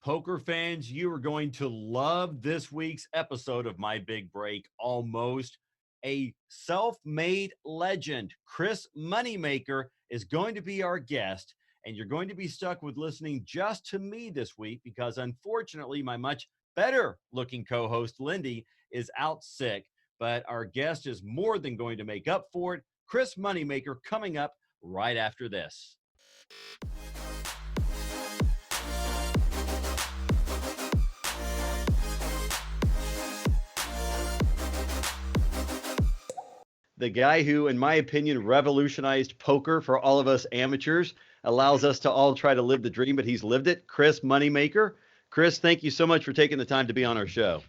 Poker fans, you are going to love this week's episode of My Big Break Almost. A self-made legend, Chris Moneymaker, is going to be our guest, and you're going to be stuck with listening just to me this week because, unfortunately, my much better-looking co-host, Lindy, is out sick, but our guest is more than going to make up for it. Chris Moneymaker coming up right after this. The guy who, in my opinion, revolutionized poker for all of us amateurs, allows us to all try to live the dream, but he's lived it. Chris Moneymaker. Chris, thank you so much for taking the time to be on our show.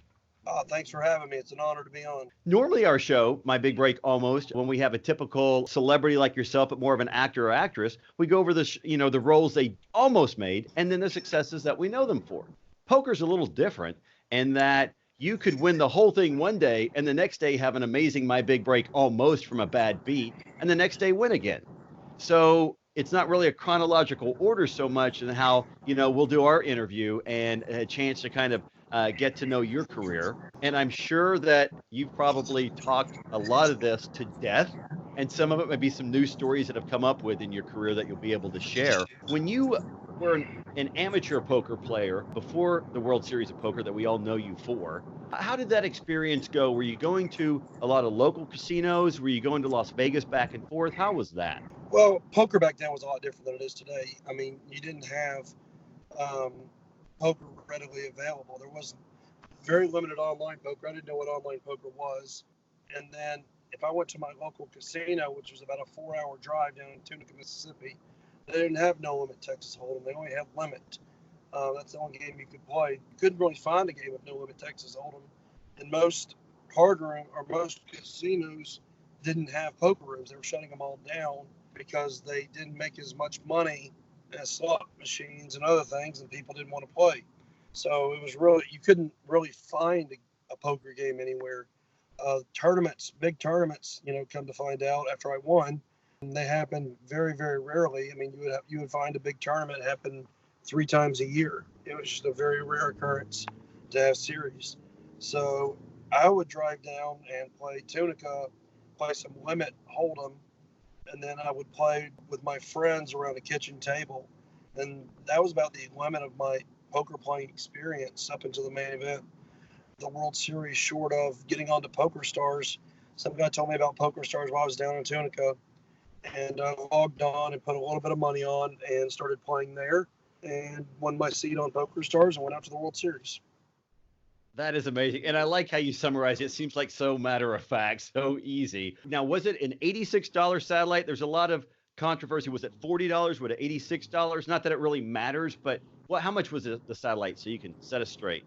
Thanks for having me. It's an honor to be on. Normally our show, My Big Break Almost, when we have a typical celebrity like yourself, but more of an actor or actress, we go over the roles they almost made and then the successes that we know them for. Poker's a little different in that you could win the whole thing one day and the next day have an amazing My Big Break almost from a bad beat and the next day win again. So it's not really a chronological order so much in how, we'll do our interview and a chance to kind of get to know your career. And I'm sure that you've probably talked a lot of this to death. And some of it might be some new stories that have come up with in your career that you'll be able to share. When you were an amateur poker player before the World Series of Poker that we all know you for, how did that experience go? Were you going to a lot of local casinos? Were you going to Las Vegas back and forth? How was that? Well, poker back then was a lot different than it is today. I mean, you didn't have poker readily available. There was very limited online poker. I didn't know what online poker was. And then if I went to my local casino, which was about a 4-hour drive down in Tunica, Mississippi, they didn't have No Limit Texas Hold'em. They only had Limit. That's the only game you could play. You couldn't really find a game of No Limit Texas Hold'em. And most hard room or most casinos didn't have poker rooms. They were shutting them all down because they didn't make as much money as slot machines and other things, and people didn't want to play. So it was really, you couldn't really find a poker game anywhere. Tournaments, big tournaments, come to find out after I won, and they happen very, very rarely. I mean, you would find a big tournament happen 3 times a year. It was just a very rare occurrence to have series. So I would drive down and play Tunica, play some Limit Hold'em, and then I would play with my friends around a kitchen table. And that was about the limit of my poker playing experience up until the main event, the World Series, short of getting onto Poker Stars. Some guy told me about Poker Stars while I was down in Tunica, and I logged on and put a little bit of money on and started playing there and won my seat on Poker Stars and went out to the World Series. That is amazing. And I like how you summarize it. It seems like so matter of fact, so easy. Now, was it an $86 satellite? There's a lot of controversy. Was it $40? Was it $86? Not that it really matters, but how much was the satellite so you can set us straight?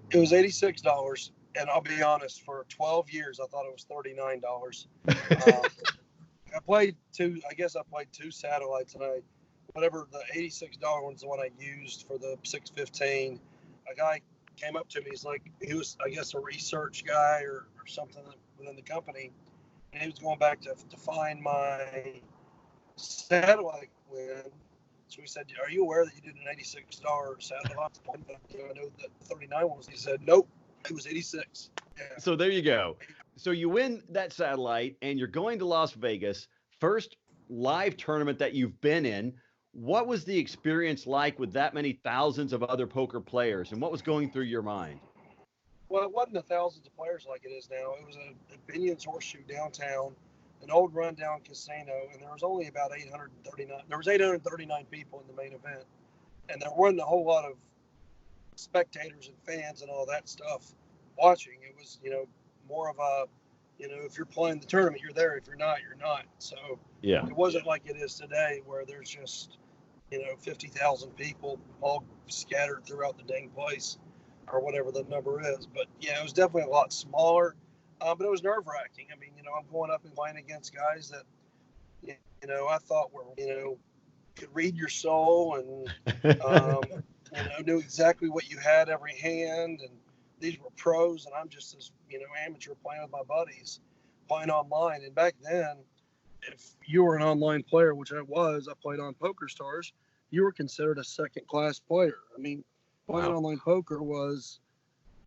It was $86. And I'll be honest, for 12 years, I thought it was $39. I played two satellites, and whatever the $86 one's the one I used for the 615. A guy came up to me. He's like, he was, I guess, a research guy or something within the company. And he was going back to find my satellite win. So he said, "Are you aware that you did an $86 satellite?" I know that the 39 was. He said, "Nope, it was 86." Yeah. So there you go. So you win that satellite and you're going to Las Vegas, first live tournament that you've been in. What was the experience like with that many thousands of other poker players, and what was going through your mind? Well, it wasn't the thousands of players like it is now. It was a Binion's Horseshoe downtown, an old rundown casino, and there was only about 839. There was 839 people in the main event, and there wasn't a whole lot of spectators and fans and all that stuff watching. It was, more of a, if you're playing the tournament, you're there. If you're not, you're not. So Yeah, it wasn't like it is today, where there's just 50,000 people all scattered throughout the dang place, or whatever the number is. But yeah, it was definitely a lot smaller, but it was nerve-wracking. I mean, I'm going up and playing against guys that, I thought were, could read your soul and, knew exactly what you had every hand. And these were pros, and I'm just this, amateur playing with my buddies, playing online. And back then, if you were an online player, which I was, I played on Poker Stars, you were considered a second-class player. I mean, Playing online poker was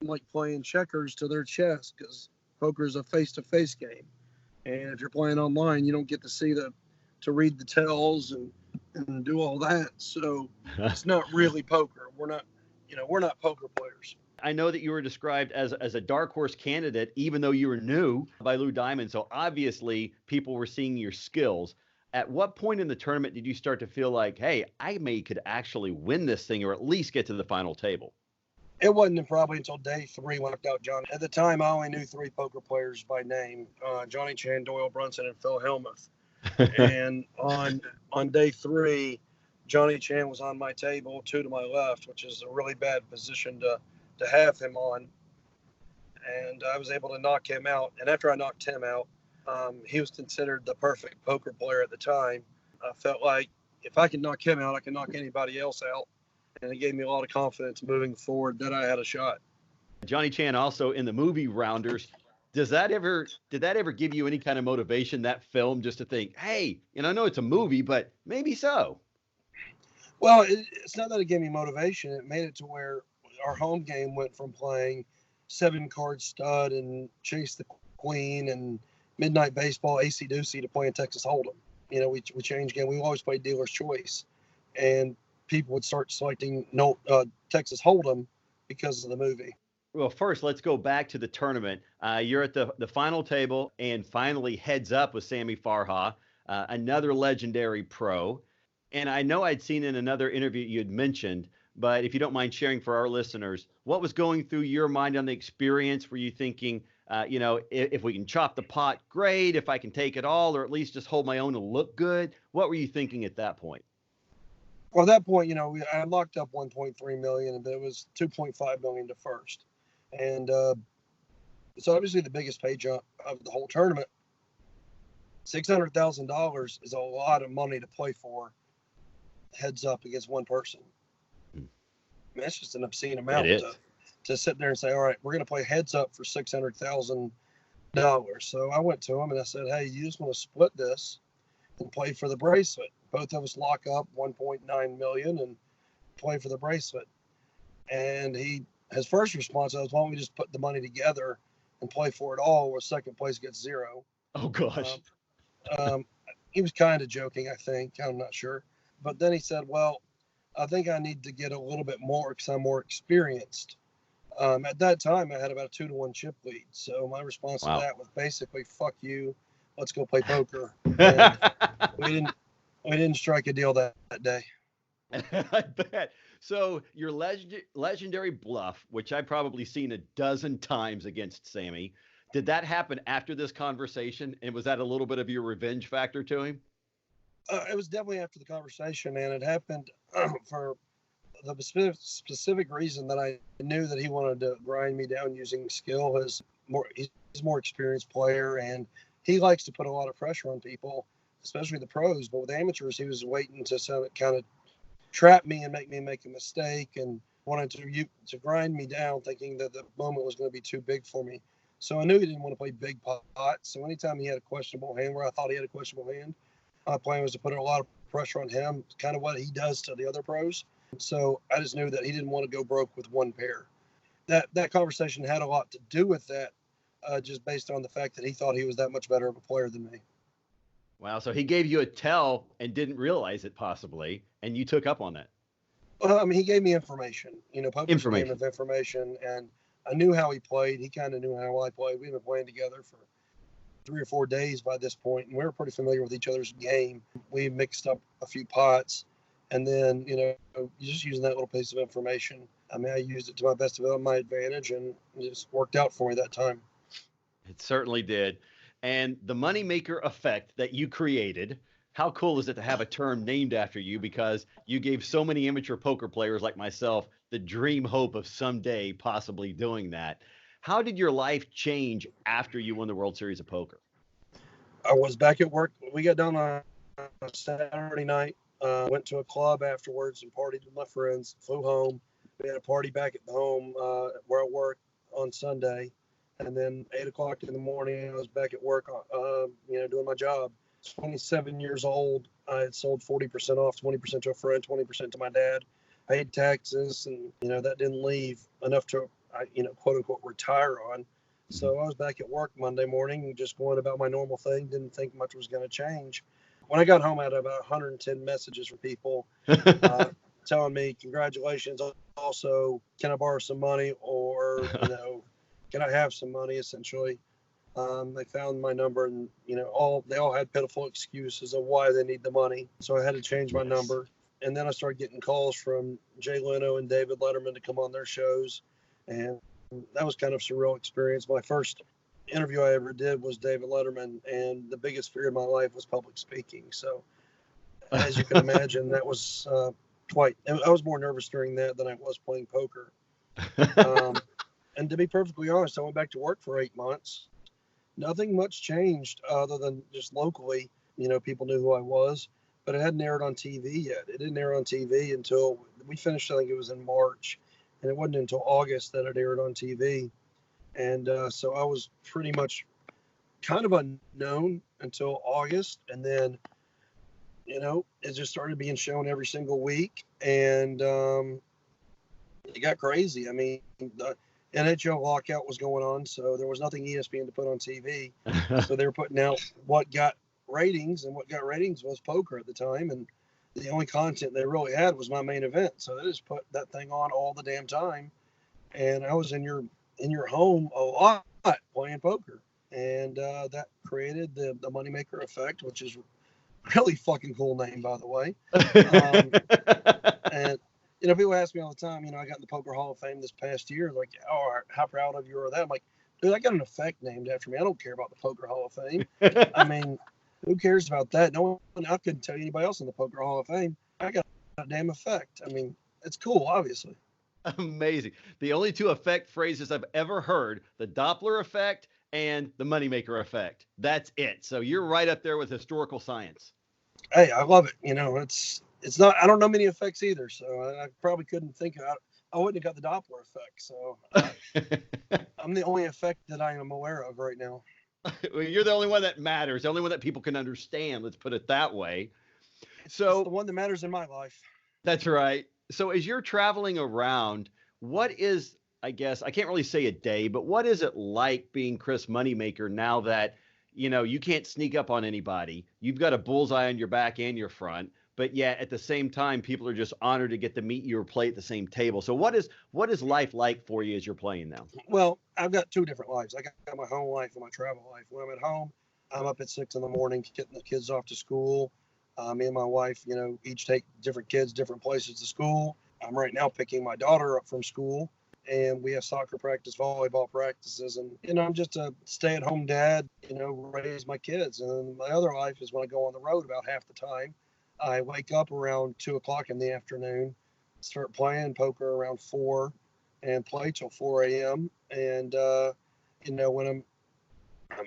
like playing checkers to their chess, because poker is a face-to-face game. And if you're playing online, you don't get to see to read the tells and do all that. So it's not really poker. We're not poker players. I know that you were described as a dark horse candidate, even though you were new, by Lou Diamond. So obviously people were seeing your skills. At what point in the tournament did you start to feel like, hey, could actually win this thing, or at least get to the final table? It wasn't probably until day 3 when I knocked out Johnny. At the time, I only knew 3 poker players by name: Johnny Chan, Doyle Brunson, and Phil Hellmuth. And on day 3, Johnny Chan was on my table, 2 to my left, which is a really bad position to have him on. And I was able to knock him out. And after I knocked him out, he was considered the perfect poker player at the time. I felt like if I could knock him out, I can knock anybody else out. And it gave me a lot of confidence moving forward that I had a shot. Johnny Chan also in the movie Rounders. Did that ever give you any kind of motivation, that film, just to think, hey, I know it's a movie, but maybe so? Well, it's not that it gave me motivation. It made it to where our home game went from playing 7-card stud and Chase the Queen and Midnight Baseball, AC Doocy, to playing Texas Hold'em. We changed game. We always played dealer's choice, and people would start selecting Texas Hold'em because of the movie. Well, first, let's go back to the tournament. You're at the final table, and finally heads up with Sammy Farha, another legendary pro. And I know I'd seen in another interview you had mentioned, but if you don't mind sharing for our listeners, what was going through your mind on the experience? Were you thinking, if we can chop the pot, great. If I can take it all, or at least just hold my own and look good? What were you thinking at that point? Well, at that point, I locked up 1.3 million, but it was 2.5 million to first. And it's obviously the biggest pay jump of the whole tournament. $600,000 is a lot of money to play for heads up against one person. I mean, that's just an obscene amount to sit there and say, all right, we're going to play heads up for $600,000. So I went to him and I said, hey, you just want to split this and play for the bracelet. Both of us lock up 1.9 million and play for the bracelet. And his first response was, why don't we just put the money together and play for it all, where second place gets 0. Oh, gosh. He was kind of joking, I think. I'm not sure. But then he said, well, I think I need to get a little bit more because I'm more experienced. At that time, I had about a 2-to-1 chip lead. So my response to that was basically, fuck you, let's go play poker. And we didn't strike a deal that day. I bet. So your legendary bluff, which I've probably seen a dozen times against Sammy, did that happen after this conversation? And was that a little bit of your revenge factor to him? It was definitely after the conversation, and it happened for the specific reason that I knew that he wanted to grind me down using skill. He's a more experienced player, and he likes to put a lot of pressure on people, especially the pros. But with amateurs, he was waiting to kind of trap me and make me make a mistake, and wanted to grind me down, thinking that the moment was going to be too big for me. So I knew he didn't want to play big pot. So anytime he had a questionable hand, where I thought he had a questionable hand, my plan was to put a lot of pressure on him, kind of what he does to the other pros. So I just knew that he didn't want to go broke with one pair. That conversation had a lot to do with that, just based on the fact that he thought he was that much better of a player than me. Wow. So he gave you a tell and didn't realize it possibly, and you took up on that. Well, I mean, he gave me information. Poker's a game of information, and I knew how he played. He kind of knew how I played. We've been playing together for 3 or 4 days by this point, and we were pretty familiar with each other's game. We mixed up a few pots, and then, just using that little piece of information, I mean, I used it to my best of my advantage, and it just worked out for me that time. It certainly did. And the Moneymaker Effect that you created, how cool is it to have a term named after you? Because you gave so many amateur poker players like myself the dream hope of someday possibly doing that. How did your life change after you won the World Series of Poker? I was back at work. We got done on a Saturday night, went to a club afterwards and partied with my friends, flew home. We had a party back at home where I work on Sunday. And then 8 o'clock in the morning, I was back at work, doing my job. 27 years old. I had sold 40% off, 20% to a friend, 20% to my dad. paid taxes, and that didn't leave enough to quote unquote retire on. So I was back at work Monday morning, just going about my normal thing. Didn't think much was going to change. When I got home, I had about 110 messages from people telling me, congratulations. Also, can I borrow some money, or can I have some money? Essentially, they found my number, and they all had pitiful excuses of why they need the money. So I had to change my number, and then I started getting calls from Jay Leno and David Letterman to come on their shows, and that was kind of a surreal experience. My first interview I ever did was David Letterman, and the biggest fear of my life was public speaking. So, as you can imagine, that was I was more nervous during that than I was playing poker. And to be perfectly honest, I went back to work for 8 months. Nothing much changed other than just locally, people knew who I was, but it hadn't aired on TV yet. It didn't air on TV until we finished, I think it was in March, and it wasn't until August that it aired on TV. And so I was pretty much kind of unknown until August, and then it just started being shown every single week, and it got crazy. I mean, the NHL lockout was going on, so there was nothing ESPN to put on TV. So they were putting out what got ratings, and what got ratings was poker at the time, and the only content they really had was my main event. So they just put that thing on all the damn time, and I was in your home a lot playing poker, and that created the Moneymaker Effect, which is really fucking cool name, by the way. And people ask me all the time, I got in the Poker Hall of Fame this past year, like, oh, how proud of you are that? I'm like, dude, I got an effect named after me. I don't care about the Poker Hall of Fame. I mean, who cares about that? No one, I couldn't tell you anybody else in the Poker Hall of Fame. I got a damn effect. I mean, it's cool, obviously. Amazing. The only two effect phrases I've ever heard, the Doppler effect and the Moneymaker effect. That's it. So you're right up there with historical science. Hey, I love it. It's not, I don't know many effects either, so I probably couldn't think of it. I wouldn't have got the Doppler effect. So I'm the only effect that I am aware of right now. Well, you're the only one that matters, the only one that people can understand. Let's put it that way. So it's the one that matters in my life. That's right. So as you're traveling around, what is, I guess, I can't really say a day, but what is it like being Chris Moneymaker now that, you can't sneak up on anybody? You've got a bullseye on your back and your front, but yet at the same time, people are just honored to get to meet you or play at the same table. So what is life like for you as you're playing now? Well, I've got two different lives. I got my home life and my travel life. When I'm at home, I'm up at 6 a.m, getting the kids off to school. Me and my wife, each take different kids, different places to school. I'm right now picking my daughter up from school, and we have soccer practice, volleyball practices, and I'm just a stay-at-home dad, raise my kids. And then my other life is when I go on the road about half the time. I wake up around 2 o'clock in the afternoon, start playing poker around 4, and play till 4 a.m. And when I'm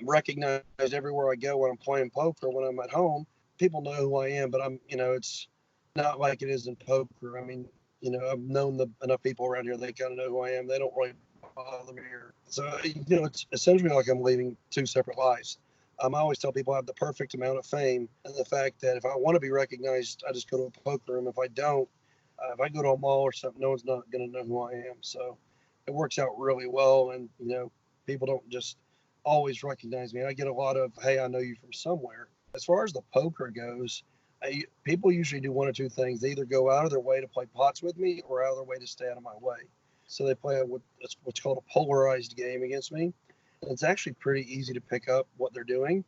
recognized everywhere I go when I'm playing poker. When I'm at home, people know who I am, but it's not like it is in poker. I mean, I've known enough people around here, they kind of know who I am. They don't really bother me here. So, it's essentially like I'm leading two separate lives. I always tell people I have the perfect amount of fame, and the fact that if I want to be recognized, I just go to a poker room. If I don't, if I go to a mall or something, no one's not going to know who I am. So it works out really well. And, people don't just always recognize me. I get a lot of, hey, I know you from somewhere. As far as the poker goes, people usually do one or two things. They either go out of their way to play pots with me or out of their way to stay out of my way. So they play what's called a polarized game against me. And it's actually pretty easy to pick up what they're doing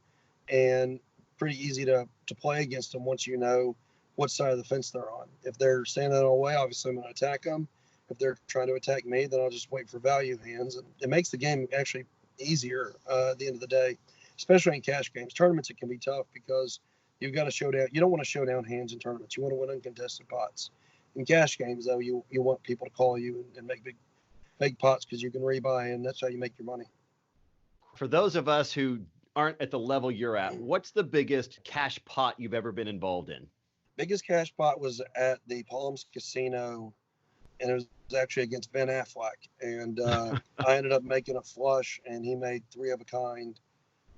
and pretty easy to play against them once you know what side of the fence they're on. If they're standing in the way, obviously I'm going to attack them. If they're trying to attack me, then I'll just wait for value hands. And it makes the game actually easier at the end of the day, especially in cash games. Tournaments, it can be tough because you've got to show down. You don't want to show down hands in tournaments. You want to win uncontested pots. In cash games, though, you want people to call you and make big pots because you can rebuy, and that's how you make your money. For those of us who aren't at the level you're at, what's the biggest cash pot you've ever been involved in? Biggest cash pot was at the Palms Casino, and it was actually against Ben Affleck. And I ended up making a flush, and he made 3 of a kind.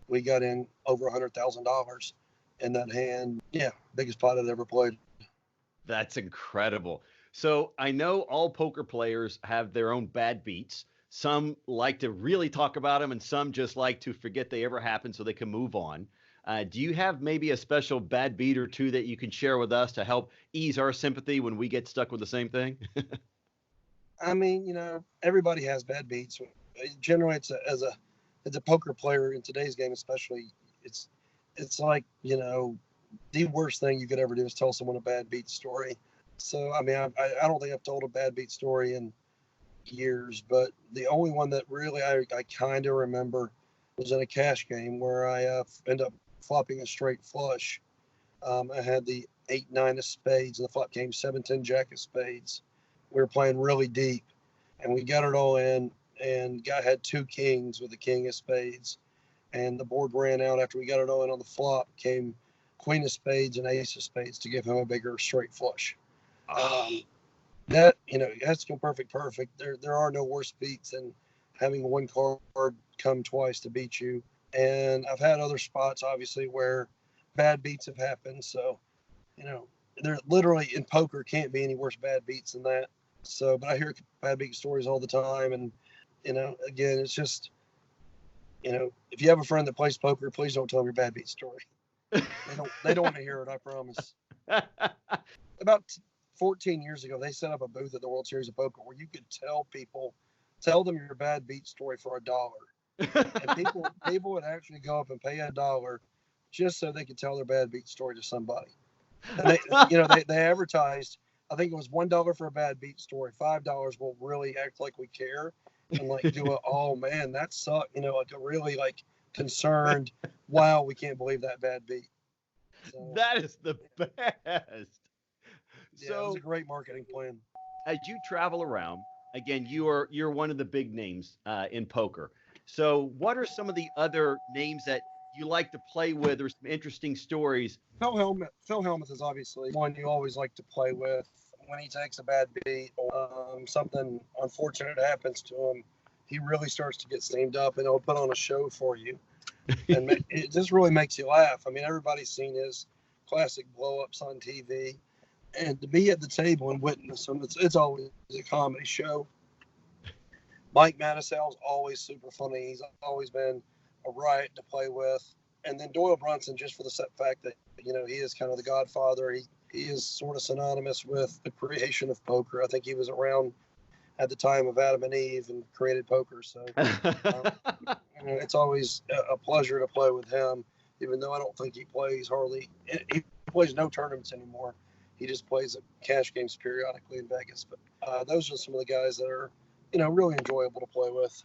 We got in over $100,000 in that hand. Yeah, biggest pot I'd ever played. That's incredible. So I know all poker players have their own bad beats. Some like to really talk about them, and some just like to forget they ever happened so they can move on. Do you have maybe a special bad beat or two that you can share with us to help ease our sympathy when we get stuck with the same thing? I mean, everybody has bad beats. Generally, as a poker player in today's game, especially, it's it's like the worst thing you could ever do is tell someone a bad beat story. So I mean, I don't think I've told a bad beat story in years, but the only one that really I kind of remember was in a cash game where I ended up flopping a straight flush. I had the 8-9 of spades, and the flop came 7-10 jack of spades. We were playing really deep, and we got it all in. And guy had two kings with the king of spades, and the board ran out after we got it all in on the flop. Came queen of spades and ace of spades to give him a bigger straight flush. That that's go perfect. There are no worse beats than having one card come twice to beat you. And I've had other spots, obviously, where bad beats have happened. So, there literally in poker can't be any worse bad beats than that. So, but I hear bad beat stories all the time. And, again, it's just, if you have a friend that plays poker, please don't tell them your bad beat story. They don't want to hear it, I promise. About 14 years ago, they set up a booth at the World Series of Poker where you could tell them your bad beat story for $1. And people would actually go up and pay $1 just so they could tell their bad beat story to somebody. And they advertised, I think it was $1 for a bad beat story, $5 will really act like we care and like do oh man, that sucked, like a really like concerned, wow, we can't believe that bad beat. So, that is the best. Yeah, it was a great marketing plan. As you travel around, again, you're one of the big names in poker. So, what are some of the other names that you like to play with, or some interesting stories? Phil Hellmuth is obviously one you always like to play with. When he takes a bad beat or something unfortunate happens to him, he really starts to get steamed up and he'll put on a show for you. And it just really makes you laugh. I mean, everybody's seen his classic blow-ups on TV. And to be at the table and witness them, it's always a comedy show. Mike Matusal's always super funny. He's always been a riot to play with. And then Doyle Brunson, just for the fact that, he is kind of the godfather. He is sort of synonymous with the creation of poker. I think he was around at the time of Adam and Eve and created poker. So it's always a pleasure to play with him, even though I don't think he plays no tournaments anymore. He just plays cash games periodically in Vegas. But those are some of the guys that are, really enjoyable to play with.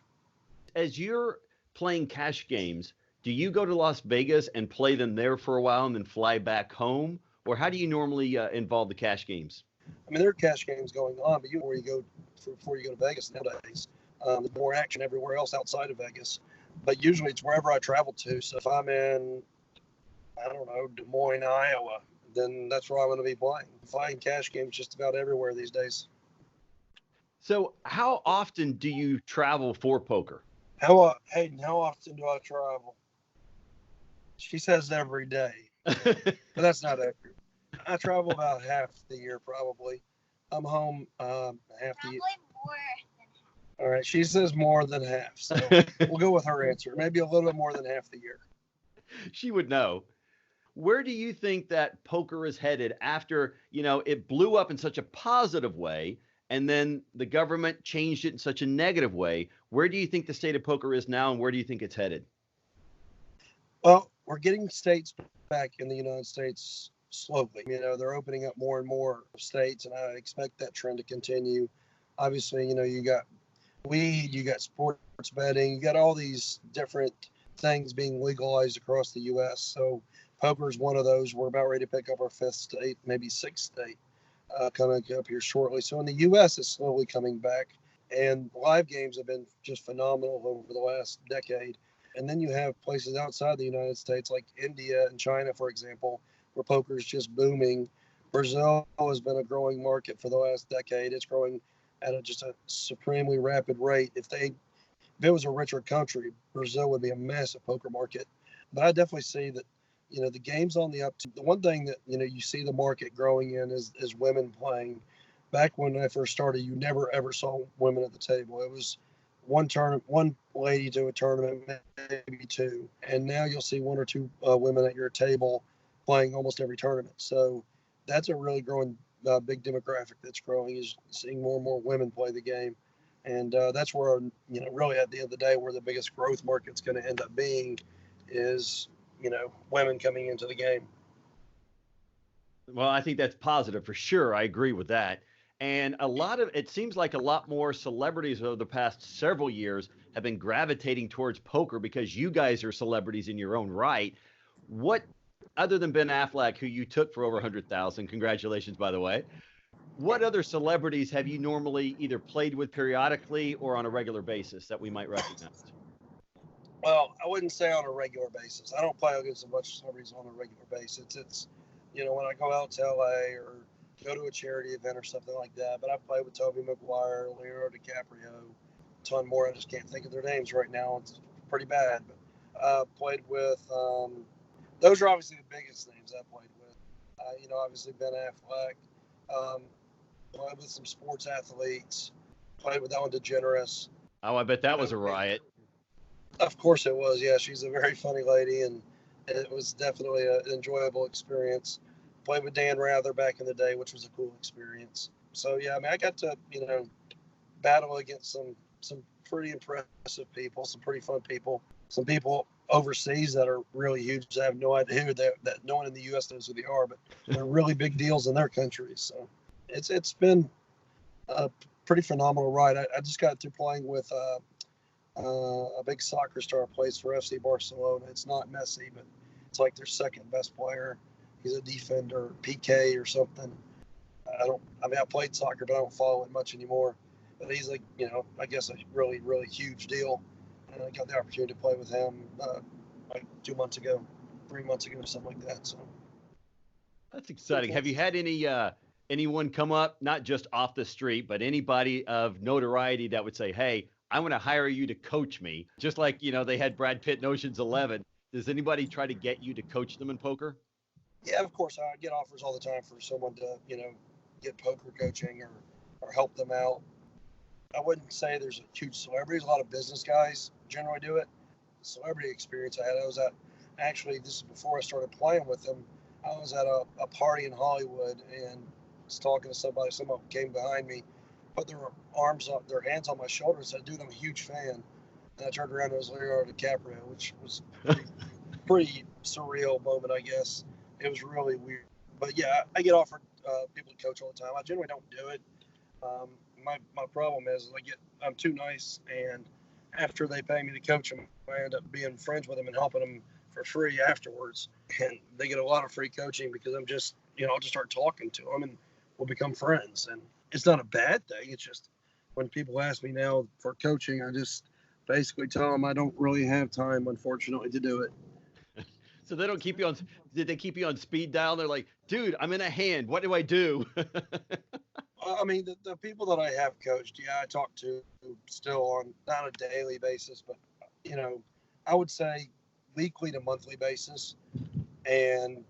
As you're playing cash games, do you go to Las Vegas and play them there for a while and then fly back home? Or how do you normally involve the cash games? I mean, there are cash games going on, but before you go to Vegas nowadays, there's more action everywhere else outside of Vegas. But usually it's wherever I travel to. So if I'm in, I don't know, Des Moines, Iowa, then that's where I'm going to be playing cash games just about everywhere these days. So how often do you travel for poker? Hayden, how often do I travel? She says every day, but that's not accurate. I travel about half the year, probably. I'm home half the year. All right, she says more than half, so we'll go with her answer. Maybe a little bit more than half the year. She would know. Where do you think that poker is headed after, it blew up in such a positive way, and then the government changed it in such a negative way? Where do you think the state of poker is now, and where do you think it's headed? Well, we're getting states back in the United States slowly. They're opening up more and more states, and I expect that trend to continue. Obviously, you got weed, you got sports betting, you got all these different things being legalized across the U.S. So poker is one of those. We're about ready to pick up our fifth state, maybe sixth state, coming up here shortly. So in the U.S., it's slowly coming back, and live games have been just phenomenal over the last decade. And then you have places outside the United States like India and China, for example, where poker is just booming. Brazil has been a growing market for the last decade. It's growing at just a supremely rapid rate. If it was a richer country, Brazil would be a massive poker market. But I definitely see that, the game's on the up. The one thing that, you see the market growing in is women playing. back when I first started, you never ever saw women at the table. It was one lady to a tournament, maybe two, and now you'll see one or two women at your table playing almost every tournament. So that's a really growing big demographic that's growing, is seeing more and more women play the game, and that's where, really at the end of the day, where the biggest growth market's going to end up being is, women coming into the game. Well, I think that's positive for sure. I agree with that. And it seems like a lot more celebrities over the past several years have been gravitating towards poker because you guys are celebrities in your own right. What, other than Ben Affleck, who you took for over 100,000, congratulations, by the way, what other celebrities have you normally either played with periodically or on a regular basis that we might recognize? Well, I wouldn't say on a regular basis. I don't play against a bunch of celebrities on a regular basis. It's when I go out to LA or go to a charity event or something like that. But I played with Tobey Maguire, Leonardo DiCaprio, a ton more. I just can't think of their names right now. It's pretty bad. But played with, those are obviously the biggest names I played with. Obviously Ben Affleck. Played with some sports athletes. Played with Ellen DeGeneres. Oh, I bet that was a riot. Of course it was. Yeah, she's a very funny lady, and it was definitely an enjoyable experience. Played with Dan Rather back in the day, which was a cool experience. So yeah, I mean, I got to battle against some pretty impressive people, some pretty fun people, some people overseas that are really huge. I have no idea who that no one in the U.S. knows who they are, but they're really big deals in their countries. So it's been a pretty phenomenal ride. I just got through playing with a big soccer star, plays for FC Barcelona. It's not Messi, but it's like their second best player. He's a defender, PK or something. I played soccer, but I don't follow it much anymore. But he's like, I guess a really, really huge deal. And I got the opportunity to play with him like 2 months ago, 3 months ago, something like that. So that's exciting. Have you had anyone come up, not just off the street, but anybody of notoriety that would say, hey, I want to hire you to coach me? Just like, they had Brad Pitt in Ocean's 11. Does anybody try to get you to coach them in poker? Yeah, of course. I get offers all the time for someone to, get poker coaching or help them out. I wouldn't say there's a huge celebrities. A lot of business guys generally do it. The celebrity experience I had, actually, this is before I started playing with them. I was at a party in Hollywood and was talking to somebody. Someone came behind me, put their hands on my shoulder and said, dude, I'm a huge fan. And I turned around and it was Leonardo DiCaprio, which was pretty surreal moment, I guess. It was really weird. But yeah, I get offered people to coach all the time. I generally don't do it. My problem is I'm too nice, and after they pay me to coach them, I end up being friends with them and helping them for free afterwards. And they get a lot of free coaching because I'm just, I'll just start talking to them and we'll become friends. And it's not a bad thing. It's just when people ask me now for coaching, I just basically tell them I don't really have time, unfortunately, to do it. So they don't keep you on, did they keep you on speed dial? They're like, dude, I'm in a hand. What do I do? I mean, the people that I have coached, yeah, I talk to still on not a daily basis, but, I would say weekly to monthly basis. And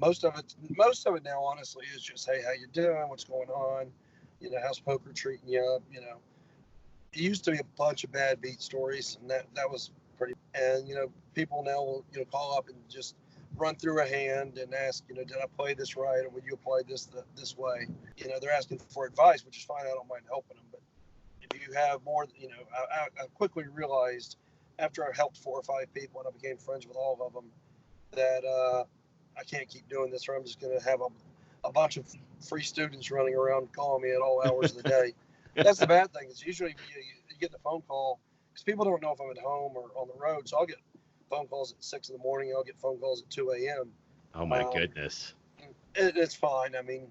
most of it now, honestly, is just, hey, how you doing? What's going on? How's poker treating you? It used to be a bunch of bad beat stories, and that was pretty. And people now will call up and just run through a hand and ask, did I play this right, or would you apply this way? They're asking for advice, which is fine. I don't mind helping them, but if you have more, I quickly realized after I helped 4 or 5 people and I became friends with all of them that I can't keep doing this, or I'm just going to have a bunch of free students running around calling me at all hours of the day. That's the bad thing. Is usually you get the phone call because people don't know if I'm at home or on the road. So I'll get phone calls at 6 in the morning. I'll get phone calls at 2 a.m. Oh my goodness. It's fine. I mean,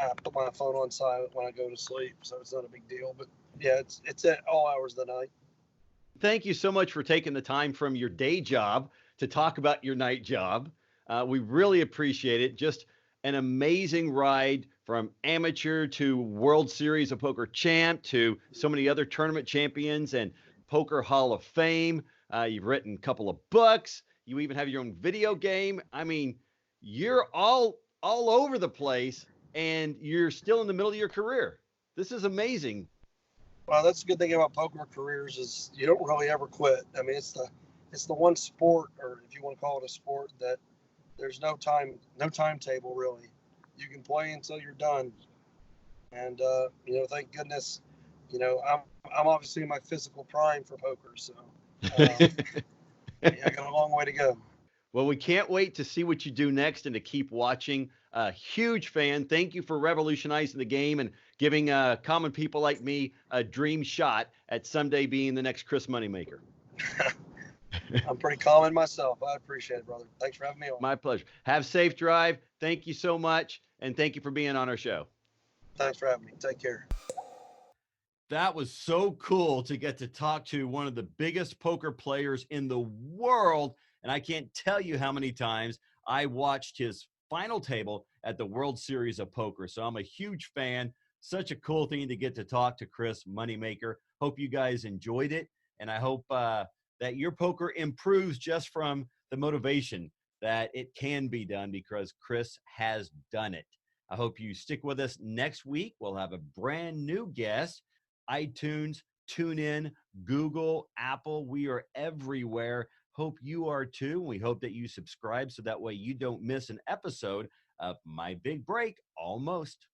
I put my phone on silent when I go to sleep, so it's not a big deal. But yeah, it's at all hours of the night. Thank you so much for taking the time from your day job to talk about your night job. We really appreciate it. Just an amazing ride from amateur to World Series of Poker champ to so many other tournament champions and Poker Hall of Fame. You've written a couple of books. You even have your own video game. I mean, you're all over the place. and you're still in the middle of your career. This is amazing. Well, that's a good thing about poker careers is you don't really ever quit. I mean, it's the one sport, or if you want to call it a sport, that there's no timetable really. You can play until you're done, and thank goodness, I'm obviously in my physical prime for poker, so um, I got a long way to go. Well, we can't wait to see what you do next and to keep watching. A huge fan. Thank you for revolutionizing the game and giving common people like me a dream shot at someday being the next Chris Moneymaker. I'm pretty common myself. I appreciate it, brother. Thanks for having me on. My pleasure. Have safe drive. Thank you so much. And thank you for being on our show. Thanks for having me. Take care. That was so cool to get to talk to one of the biggest poker players in the world. And I can't tell you how many times I watched his final table at the World Series of Poker. So I'm a huge fan. Such a cool thing to get to talk to Chris Moneymaker. Hope you guys enjoyed it. And I hope that your poker improves just from the motivation that it can be done, because Chris has done it. I hope you stick with us next week. We'll have a brand new guest. iTunes, TuneIn, Google, Apple. We are everywhere. Hope you are too. We hope that you subscribe so that way you don't miss an episode of My Big Break almost.